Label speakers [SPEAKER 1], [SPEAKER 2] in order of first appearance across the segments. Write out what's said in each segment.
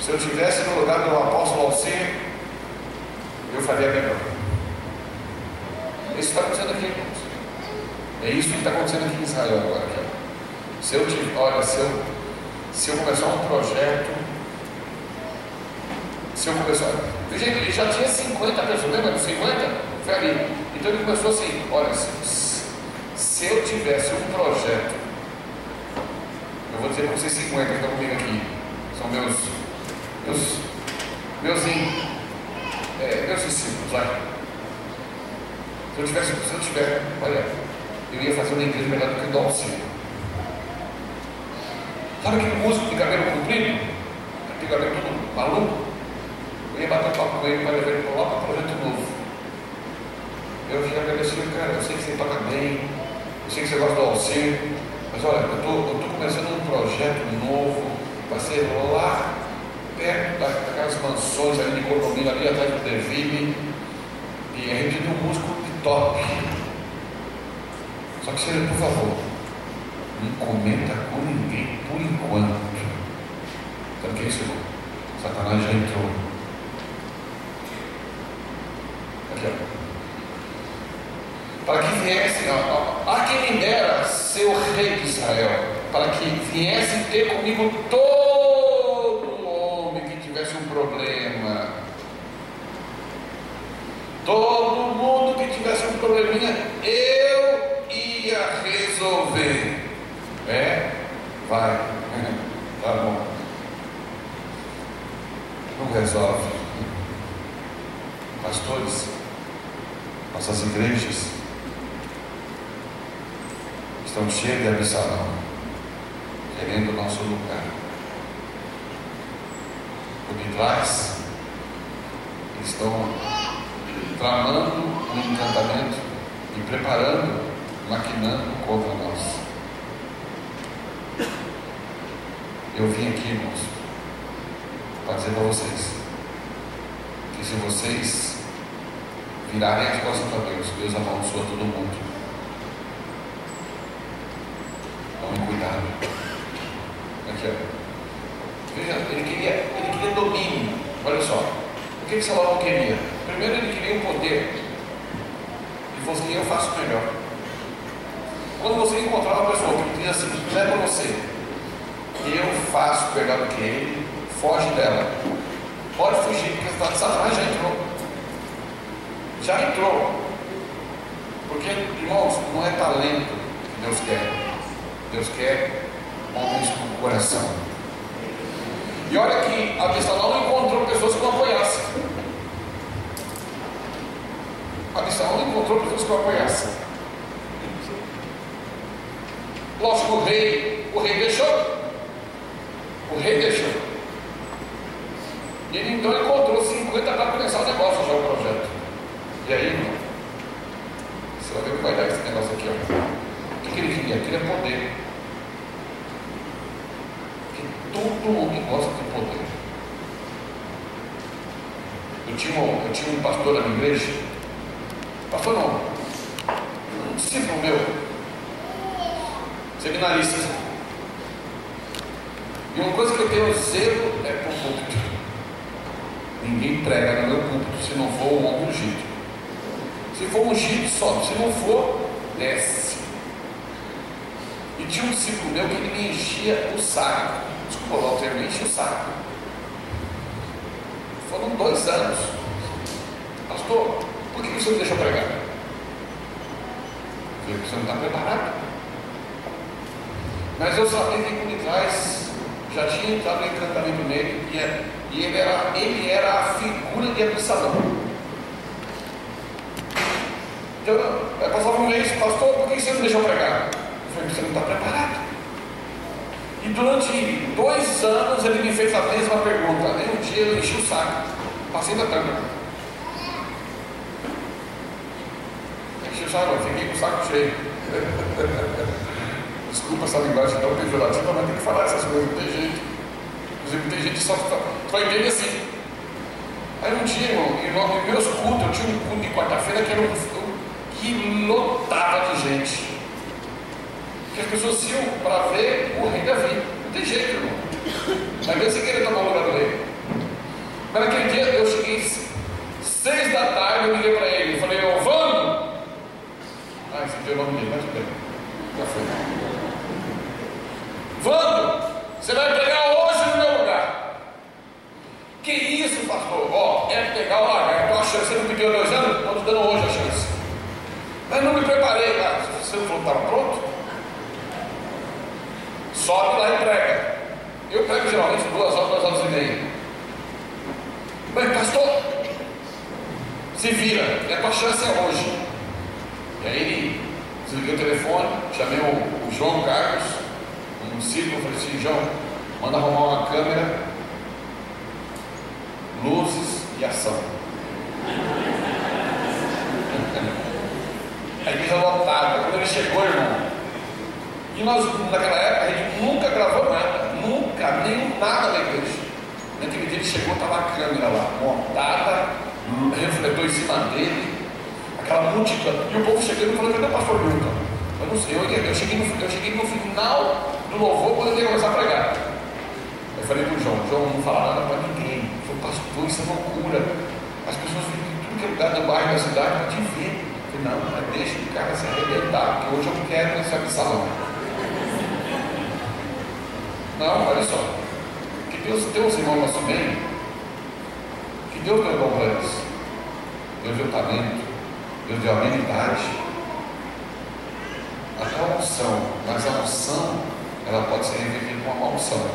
[SPEAKER 1] Se eu estivesse no lugar do apóstolo Alcir, eu faria melhor. Isso está acontecendo aqui, irmãos. É isso que está acontecendo aqui em Israel agora. Se eu começar um projeto, veja, ele já tinha 50 pessoas, lembra dos 50? Foi ali. Então ele começou assim: olha, se eu tivesse um projeto, eu vou dizer para vocês 50 que estão comigo aqui, são meus discípulos, vai. Se eu tiver, olha, eu ia fazer uma igreja melhor do que o Dalcino. Sabe aquele músico de cabelo comprido? Aquele cabelo todo maluco? Eu ia bater papo com ele para levar ele lá para um projeto novo. Eu ia agradecer, cara, eu sei que você toca bem, eu sei que você gosta do Alcir, mas olha, eu estou começando um projeto novo, vai ser lá perto daquelas mansões ali de Cordomina, ali atrás do Deville, e a gente tem um músico de top. Só que você, por favor, não comenta com ninguém por enquanto. Sabe o que é isso, irmão? Satanás já entrou. Aqui, ó. Para que viesse, a quem me dera ser o rei de Israel, para que viesse ter comigo todo homem que tivesse um problema, todo mundo que tivesse um probleminha, eu ia resolver. Vai, tá bom. Não resolve. Pastores, nossas igrejas estão cheias de Absalão, querendo o nosso lugar. Por detrás, estão tramando um encantamento e preparando, maquinando contra nós. Eu vim aqui, irmãos, para dizer para vocês que se vocês virarem as costas para Deus, Deus amaldiçoa todo mundo. Tomem cuidado. Aqui, ó. Veja, ele queria domínio. Olha só, o que Salomão queria? Primeiro, ele queria um poder. Ele falou assim: eu faço melhor. Quando você encontrar uma pessoa que diz assim, não é para você, eu faço melhor do que ele, foge dela. Pode fugir, porque Satanás já entrou. Já entrou. Porque, irmãos, não é talento que Deus quer. Deus quer homens com coração. E olha que Absalão encontrou pessoas que o apoiassem. Absalão encontrou pessoas que o apoiassem. Lógico, o rei deixou. O rei deixou. E ele então encontrou 50 para começar o negócio, já o projeto. E aí, irmão, você vai ver o que vai dar esse negócio aqui, ó. O que ele queria? Ele queria poder. Porque todo homem gosta de poder. Eu tinha um pastor na minha igreja. Pastor não, um discípulo meu, seminarista. E uma coisa que eu tenho zelo é por púlpito. Ninguém prega no meu púlpito se não for um homem ungido. Se for ungido, sobe. Se não for, desce. E tinha um discípulo meu que ele me enchia o saco. Desculpa lá o termo, me enchia o saco. Foram 2 anos. Pastor, por que você não deixa eu pregar? Eu falei, você não está preparado. Mas eu sabia que por detrás já tinha entrado o encantamento nele, e ele era a figura de Absalão. Então, passava um mês, pastor, por que você não deixou pregar? Eu falei, você não está preparado. E durante 2 anos ele me fez a mesma pergunta. Aí um dia eu enchi o saco, passei da tampa. Enchi o saco, fiquei com o saco cheio. Desculpa essa linguagem tão pejorativa, mas tem que falar essas coisas, não tem jeito. Inclusive tem gente que só entende assim. Aí um dia, irmão, em meus cultos, eu tinha um culto de quarta-feira que era que lotava de gente. Que as pessoas iam para ver o rei Davi. Não tem jeito, irmão. Aí mesmo sem querer tomar o lugar do rei. Você não falou que estava pronto? Sobe lá e prega. Eu prego geralmente 2 horas, 2 horas e meia. Mas pastor, se vira, a tua chance é hoje. E aí ele desliguei o telefone, chamei o João Carlos, um círculo, falei assim: João, manda arrumar uma câmera, luzes e ação. A igreja lotada. Quando ele chegou, irmão, e nós naquela época a gente nunca gravou nada, nunca, nada na igreja. Naquele dia ele chegou, estava a câmera lá montada, refletor em cima dele, aquela multidão, e o povo chegando e falou: cadê o pastor Milton? Eu não sei, eu cheguei no final do louvor quando ele ia começar a pregar. Eu falei para o João, não fala nada para ninguém. Ele falou: pastor, isso é loucura. As pessoas vêm de tudo que é lugar do bairro da cidade para te ver. Eu falei: não, mas deixa o cara se arrebentar, porque hoje eu não quero nesse salão. Não, olha só, que Deus tem uns irmãos nosso meio, que Deus deu dom para eles. Deus deu talento, Deus deu habilidade, até a unção, mas a unção ela pode ser revertida com uma maldição.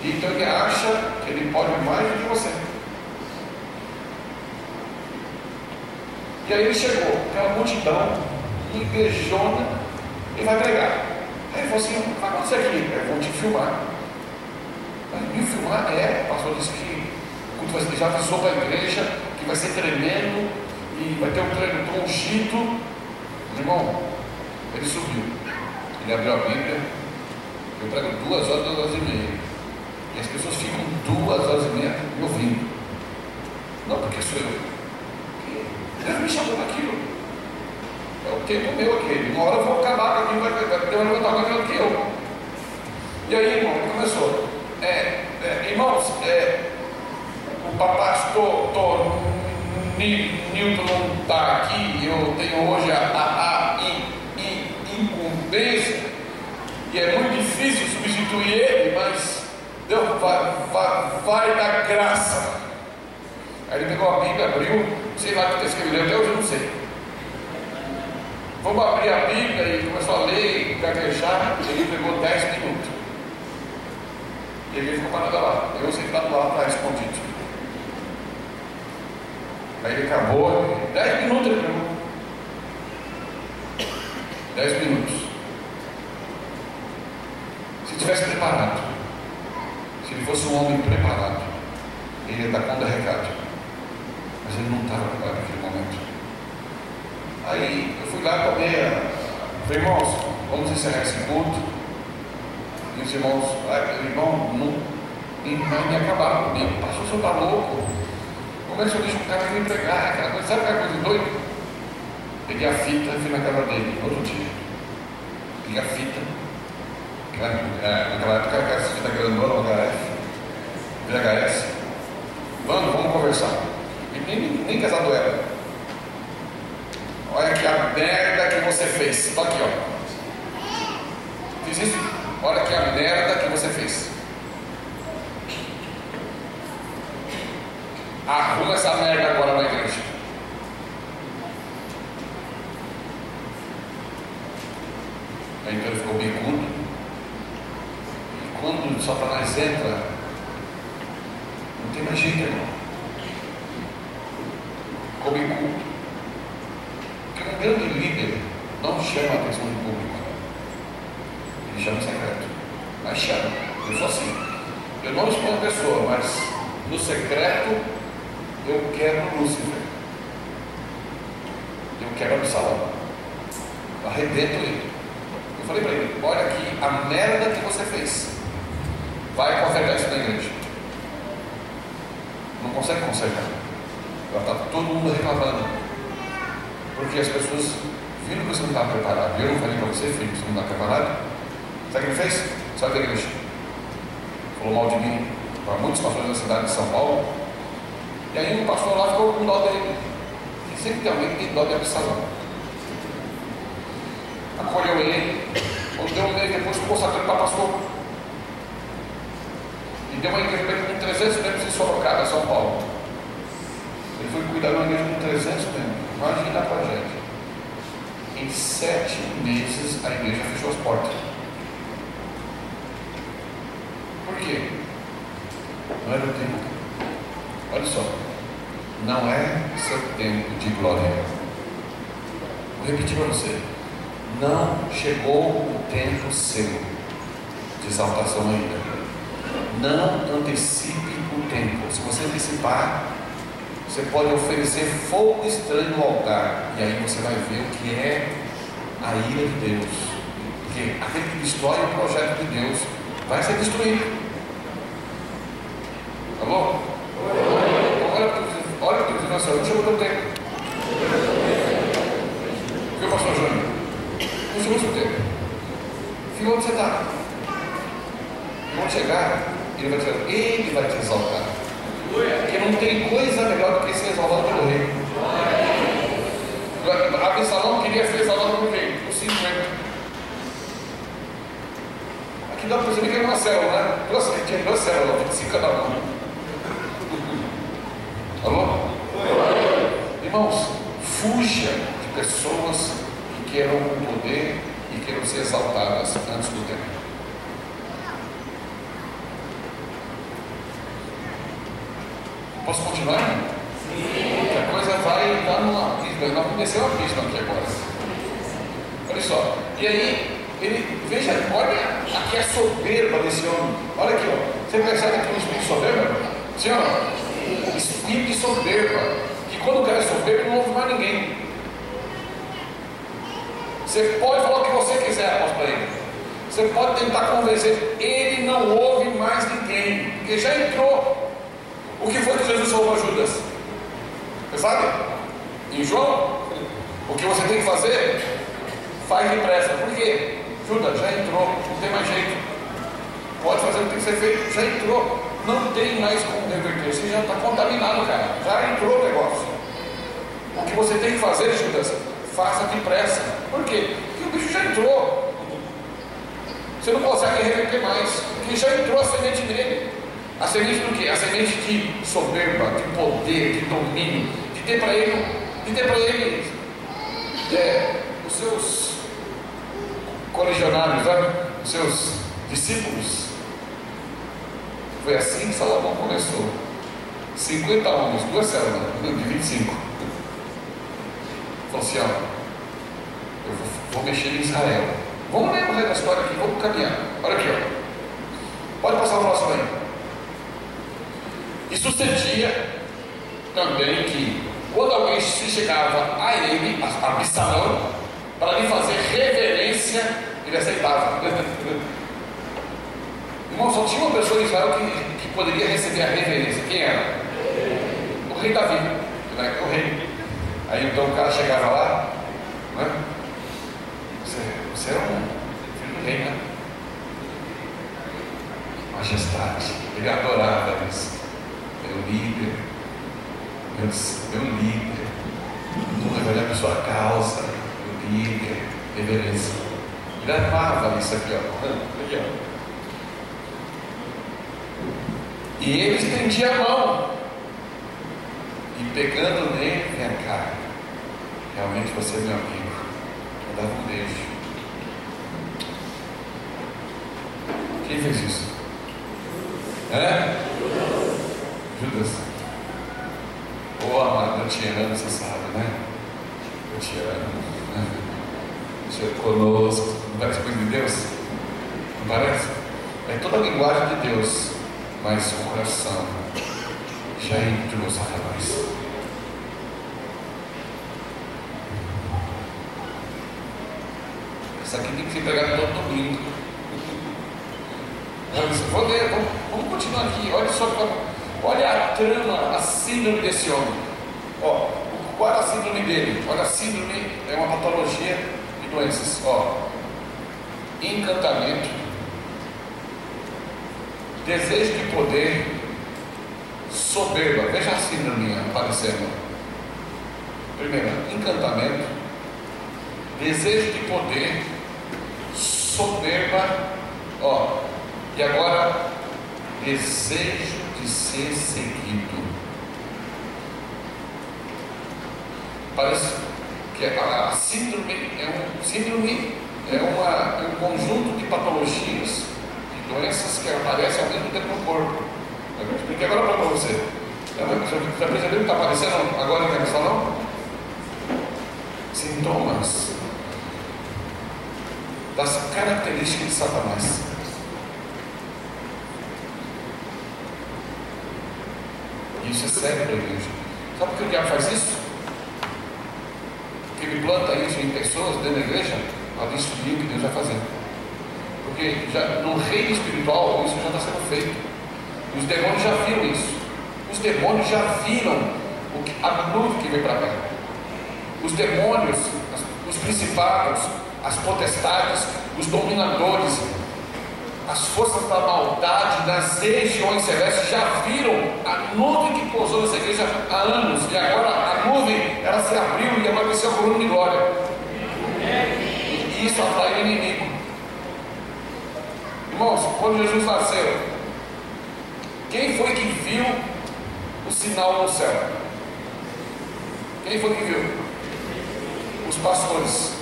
[SPEAKER 1] E então ele acha que ele pode mais do que você. E aí ele chegou, aquela multidão, igrejona, e vai pregar. Aí ele falou assim: o que vai acontecer aqui? Eu vou te filmar. Mas me filmar? O pastor disse que o culto vai ser, já avisou para a igreja que vai ser tremendo e vai ter um treino ungido. Irmão, ele subiu, ele abriu a Bíblia. Eu prego 2 horas, 2 horas e meia, e as pessoas ficam 2 horas e meia me ouvindo. Não porque sou eu, Deus me chamou naquilo. É o tempo meu aquele. Uma hora eu vou acabar com aquilo, vai ter uma levantar mais que eu. E aí, irmão, ele começou. Irmãos, o pastor Newton não está aqui. Eu tenho hoje a incumbência, e é muito difícil substituir ele, mas Deus vai dar graça. Aí ele pegou a Bíblia, abriu, sei lá o que está escrevendo, até hoje eu não sei. Vamos abrir a Bíblia, e começou a ler, gaguejar. Ele pegou 10 minutos. E ele ficou parado lá. Eu sentado lá atrás, escondido. Aí ele acabou, 10 minutos ele pegou. 10 minutos. Se tivesse preparado, se ele fosse um homem preparado, ele ia dar conta do recado. Mas ele não estava preparado naquele momento. Aí eu fui lá comer. Falei: irmãos, vamos encerrar esse culto. E os irmãos, irmão, não me acabaram comigo. Pastor, o senhor está louco? Como é que o senhor deixa o cara vir pregar? Aquela coisa, sabe aquela coisa doida? Peguei a fita e fui na casa dele, outro dia. Peguei a fita. Naquela época era essa fita grandona, VHS. Vamos conversar. E nem casado era. Olha aqui a merda que você fez. Estou aqui, ó. Fiz isso? Olha aqui a merda que você fez. Arruma essa merda agora na igreja. Aí então ele ficou bicudo. E quando o Satanás entra, não tem mais jeito, irmão. Ficou bicudo. Porque um grande líder não chama a atenção do público. Ele chama em secreto. Mas chama. Eu sou assim. Eu não respondo a pessoa, mas no secreto eu quero Lúcifer. Eu quero Absalão. Eu arrebento ele. Eu falei para ele: olha aqui a merda que você fez. Vai consertar isso na igreja. Não consegue consertar. Já está todo mundo reclamando. Porque as pessoas viram que você não estava preparado. Eu não falei para você, filho, que você não está preparado. Sabe o que ele fez? Sai da igreja. Falou mal de mim para muitos pastores da cidade de São Paulo. E aí o pastor lá ficou com dó dele. E sempre tem alguém que tem dó de Absalão. Acolheu ele. Quando deu um mês depois, consagrou para pastor. E deu uma igreja com 300 membros em Sorocaba, São Paulo. Ele foi cuidar de uma igreja com 300 membros. Imagina a tragédia. em 7 meses a igreja fechou as portas. Por quê? Não era o tempo. Olha só, não é seu tempo de glória. Vou repetir para você. Não chegou o tempo seu de exaltação ainda. Não antecipe o tempo. Se você antecipar, você pode oferecer fogo estranho no altar, e aí você vai ver o que é a ira de Deus. Porque aquele que destrói o projeto de Deus vai ser destruído. Alô? Olha o que eu disse, nossa, não chegou o teu tempo. Viu, pastor Júnior? Não chegou o seu tempo. Fica onde você está. Quando chegar, ele vai te exaltar. Porque não tem coisa melhor do que ser exaltado pelo rei. Absalão queria ser exaltado pelo rei, por 50. Aqui dá para perceber que era uma célula, né? Tinha 2 células, 25 cada uma. Alô? Irmãos, fuja de pessoas que queiram o poder e queiram ser exaltadas antes do tempo. Posso continuar? Sim. A coisa vai dar numa abismo. Nós vamos descer um abismo aqui agora. Olha só. E aí, veja, olha aqui a soberba desse homem. Olha aqui, ó. Você percebe aqui um espírito de soberba? Sim ou não? Espírito de soberba. Que quando o cara é soberbo, não ouve mais ninguém. Você pode falar o que você quiser após para ele. Você pode tentar convencer. Ele não ouve mais ninguém. Porque já entrou. O que foi que Jesus falou para Judas? Você sabe? Em João, o que você tem que fazer, faz depressa. Por quê? Judas, já entrou, não tem mais jeito. Pode fazer o que tem que ser feito, já entrou. Não tem mais como reverter. Você já está contaminado, cara. Já entrou o negócio. O que você tem que fazer, Judas, faça depressa. Por quê? Porque o bicho já entrou. Você não consegue reverter mais. Porque já entrou a semente nele. A semente do quê? A semente de soberba, de poder, de domínio, de ter para ele, os seus coligionários, os seus discípulos. Foi assim que Salomão começou. 50 homens, 2 células, de 25. Falou assim, ó, eu vou mexer em Israel. Vamos ler o resto da história aqui, vamos caminhar. Olha aqui, ó. Pode passar o próximo aí. E sucedia também que, quando alguém se chegava a ele, a Absalão, para lhe fazer reverência, ele aceitava. Irmão, só tinha uma pessoa em Israel que poderia receber a reverência. Quem era? O rei Davi. Né? O rei. Aí então o cara chegava lá, né? Você é um filho do rei, né? Majestade. Ele adorava isso. Meu líder, meu líder, nunca vai dar sua causa, meu líder, reverência. Ele amava isso aqui, ó. E ele estendia a mão e pegando nele, vem cá, realmente você é meu amigo. Eu dava um beijo. Quem fez isso? Judas. Ô amado, eu te amo, você sabe, né? Eu te amo. O Senhor conosco. Não parece coisa de Deus? Não parece? É toda a linguagem de Deus, mas o coração já entrou, Satanás. Isso aqui tem que ser pregado todo domingo. Vou ler, vamos continuar aqui. Olha só, olha a trama, a síndrome desse homem. Ó, qual é a síndrome dele? Olha, a síndrome é uma patologia de doenças. Ó, encantamento, desejo de poder, soberba. Veja a síndrome aparecendo. Primeiro, encantamento, desejo de poder, soberba, ó, e agora desejo de ser seguido. Parece que a síndrome é um conjunto de patologias, de doenças que aparecem ao mesmo tempo no corpo. Eu expliquei agora para você. Já percebeu que está aparecendo agora na questão, não? Sintomas das características de Satanás. Isso é sério para a igreja. Sabe por que o diabo faz isso? Porque ele planta isso em pessoas dentro da igreja para destruir o que Deus vai fazer. Porque já, no reino espiritual isso já está sendo feito. Os demônios já viram isso. Os demônios já viram a nuvem que veio para cá. Os demônios, os principados, as potestades, os dominadores, as forças da maldade nas regiões celestes já viram a nuvem que pousou nessa igreja há anos. E agora a nuvem, ela se abriu e agora desceu a coluna de glória. E isso atrai o inimigo. Irmãos, quando Jesus nasceu, quem foi que viu o sinal no céu? Quem foi que viu? Os pastores.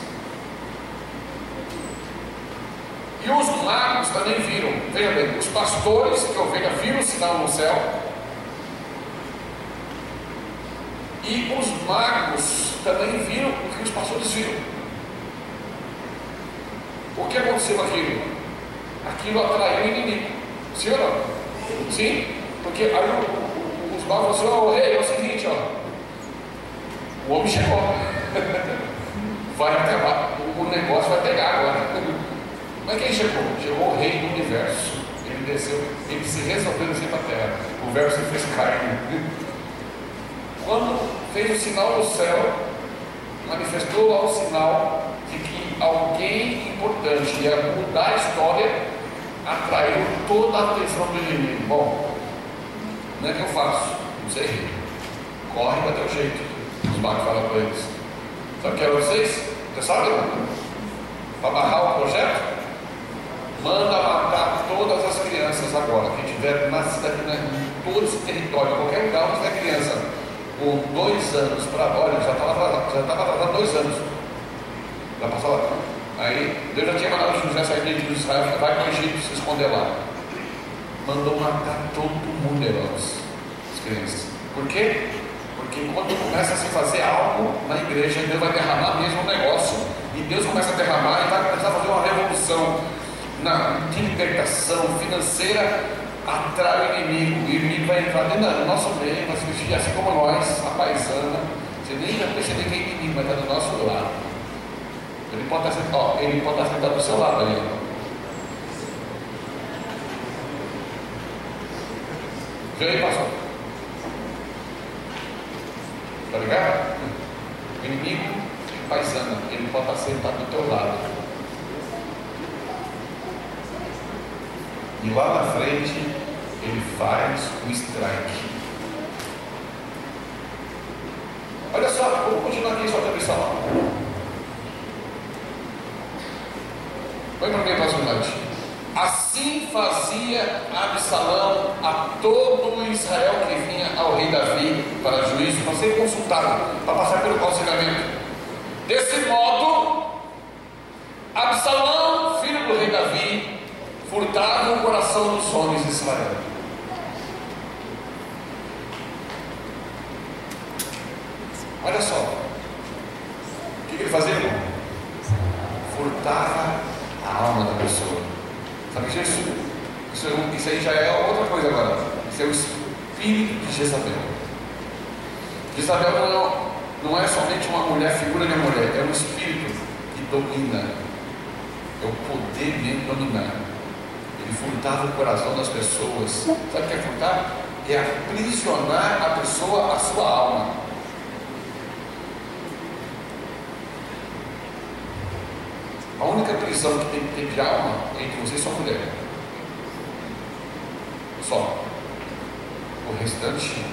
[SPEAKER 1] E os magos também viram. Veja bem, os pastores que ovelha viram o sinal no céu. E os magos também viram o que os pastores viram. O que aconteceu com aquilo? Aquilo atraiu o inimigo. Sim ou não? Sim? Porque aí os magos falaram assim: rei, é o seguinte, o homem chegou. Vai acabar, o negócio vai pegar agora. Mas quem chegou? Chegou o rei do universo. Ele desceu, ele se resolveu descer para a terra. O verbo se fez carne. Quando fez o sinal no céu, manifestou lá o sinal de que alguém importante ia mudar a história, atraiu toda a atenção do inimigo. Bom, não é que eu faço, não sei. Corre para teu jeito. Os magos falam para eles. Sabe o que é vocês? Você sabe? Para barrar o projeto? Manda matar todas as crianças agora, que tiver nascido aqui em todo esse território, em qualquer lugar onde tiver criança, com 2 anos para. Olha, já estava atrasado 2 anos. Já passou lá. Aí Deus já tinha mandado José sair de Israel, vai para o Egito se esconder lá. Mandou matar todo mundo, irmãos, as crianças. Por quê? Porque quando começa a se fazer algo na igreja, Deus vai derramar mesmo um negócio. E Deus começa a derramar e vai começar a fazer uma revolução de libertação financeira, atrai o inimigo. E o inimigo vai entrar dentro do nosso meio, vai se vestir assim como nós, a paisana. Você nem vai perceber que é inimigo, mas está do nosso lado. Ele pode estar sentado do seu lado ali. Vê aí, pastor. Tá ligado? O inimigo é paisana, ele pode estar sentado do teu lado. E lá na frente ele faz o strike. Olha só, vamos continuar aqui só para salão. Põe para mim, pastor Nath. Assim fazia Absalão a todo Israel que vinha ao rei Davi para juízo, para ser consultado, para passar pelo aconselhamento. Desse modo, Absalão, filho do rei Davi, furtava o coração dos homens de Israel. Olha só, o que ele fazia? Furtava a alma da pessoa. Sabe disso? Isso aí já é outra coisa agora. Isso é o espírito de Jezabel. Jezabel não é somente uma mulher, figura de uma mulher, é um espírito que domina. É o poder de dominar. Ele furtava o coração das pessoas. Sabe o que é furtar? É aprisionar a pessoa, a sua alma. A única prisão que tem que ter de alma é entre você e sua mulher. Só. O restante,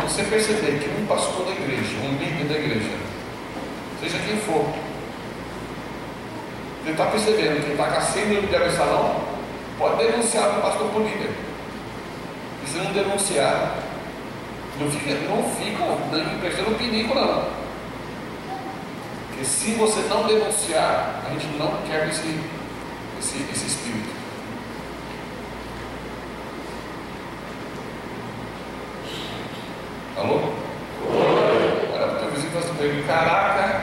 [SPEAKER 1] você perceber que um pastor da igreja, um líder da igreja, seja quem for, ele está percebendo que está com a síndrome de Absalão, pode denunciar o pastor por líder. E se não denunciar, não fica emprestando pinico, não. E se você não denunciar, a gente não quer esse espírito. Alô? Olha para o teu vizinho e fala assim: caraca,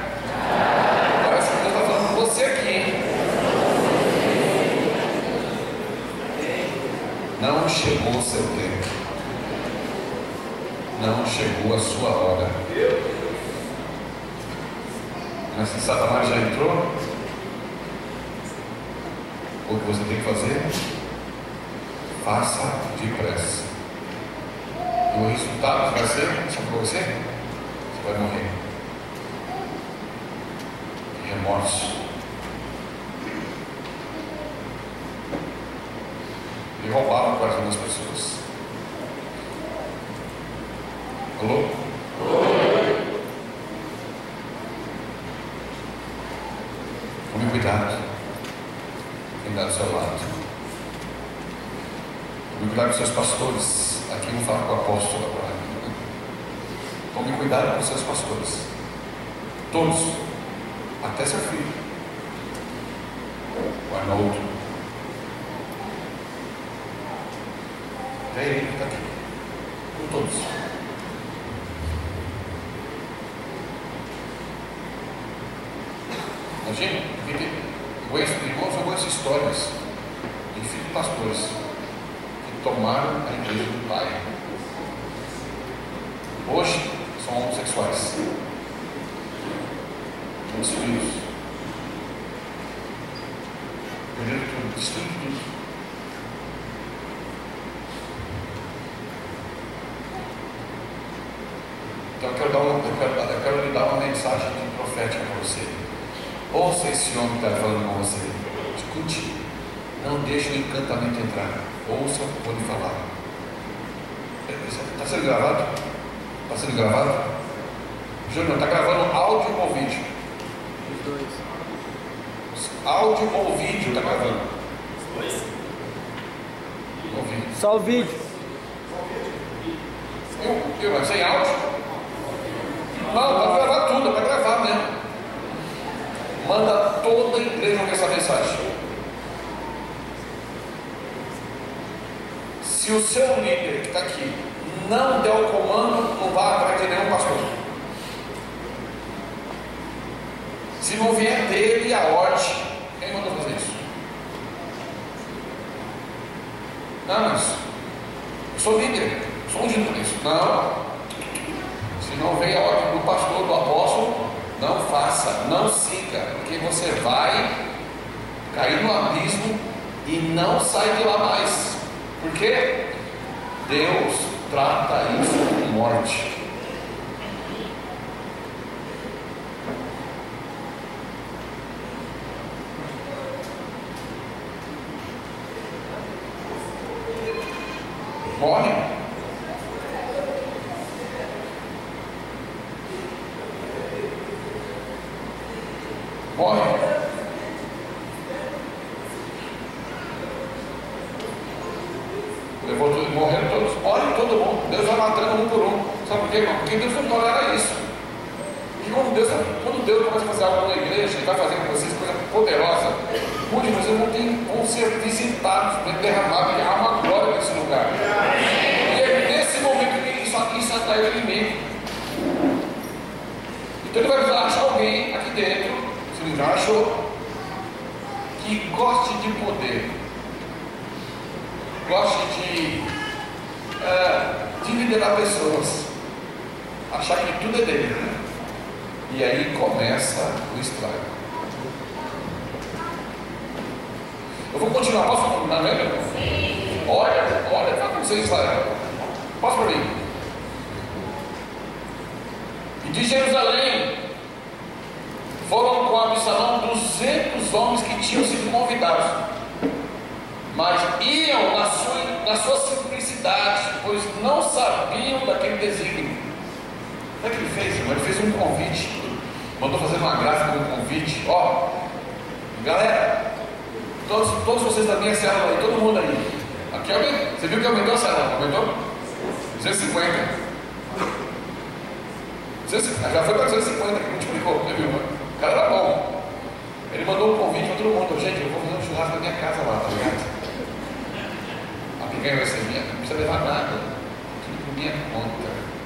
[SPEAKER 1] parece que Deus está falando com você aqui, hein? Não chegou o seu tempo. Não chegou a sua hora. Mas se Satanás já entrou, o que você tem que fazer? Faça depressa. E o resultado vai ser, sabe para você? Você vai morrer. Remorso. E roubaram o coração das pessoas. Alô? Tome cuidado. Quem está do seu lado. Tome cuidado com seus pastores. Aqui eu falo com o apóstolo agora. Tome cuidado com seus pastores. Todos. Até seu filho. O Arnoldo. Até ele que está aqui. Com todos. Imagina, eu conheço histórias de filhos de pastores que tomaram a igreja do pai. Hoje são homossexuais. Muitos filhos. Perderam tudo, destruíram tudo. Então eu quero lhe dar uma mensagem profética para você. Ouça esse homem que está falando com você. Escute. Não deixe o encantamento entrar. Ouça o que eu vou lhe falar. Está sendo gravado? Está sendo gravado? Júnior, está gravando áudio ou vídeo?
[SPEAKER 2] Os dois.
[SPEAKER 1] Áudio ou vídeo está gravando? Os dois. Ou vídeo?
[SPEAKER 2] Só o vídeo.
[SPEAKER 1] Eu, sem áudio? Não, vai gravar tudo, vai gravar mesmo. Manda toda a igreja ouvir essa mensagem. Se o seu líder que está aqui não der o comando, não vá atrás de nenhum pastor. Se não vier dele a ordem, quem mandou fazer isso? Não, mas eu sou líder, sou ungido por isso. Não. Se não vem a ordem do pastor, do apóstolo, não faça, não siga, porque você vai cair no abismo e não sai de lá mais. Por quê? Deus trata isso como morte. Morre. Morre. Levou tudo, morreram todos. Morre todo mundo. Deus vai matando um por um. Sabe por quê, irmão? Porque Deus não tolera isso. E quando Deus começa a fazer algo na igreja, Ele vai fazer com vocês coisa poderosa. Muitos de vocês vão ser visitados, derramados, e há uma glória nesse lugar. E é nesse momento que isso atrai o inimigo. Então ele vai achar alguém aqui dentro, se ele já achou, que goste de poder, goste de liderar pessoas, achar que tudo é dele, né? E aí começa o estrago. Eu vou continuar, posso continuar mesmo? Olha, fala com vocês, posso para mim? E de Jerusalém foram com Absalão 200 homens que tinham sido convidados, mas iam na sua simplicidade, pois não sabiam daquele desígnio. O que ele fez, irmão? Ele fez um convite, mandou fazer uma gráfica com um convite. Ó, galera, todos vocês da minha célula aí, todo mundo aí. Aqui alguém, você viu que aumentou a célula? Aumentou? 250. Já foi para 250, que multiplicou, viu? O cara era bom. Ele mandou um convite para todo mundo. Gente, eu vou fazer um churrasco na minha casa lá, tá ligado? A picanha vai ser minha, não precisa levar nada. Tudo por minha conta.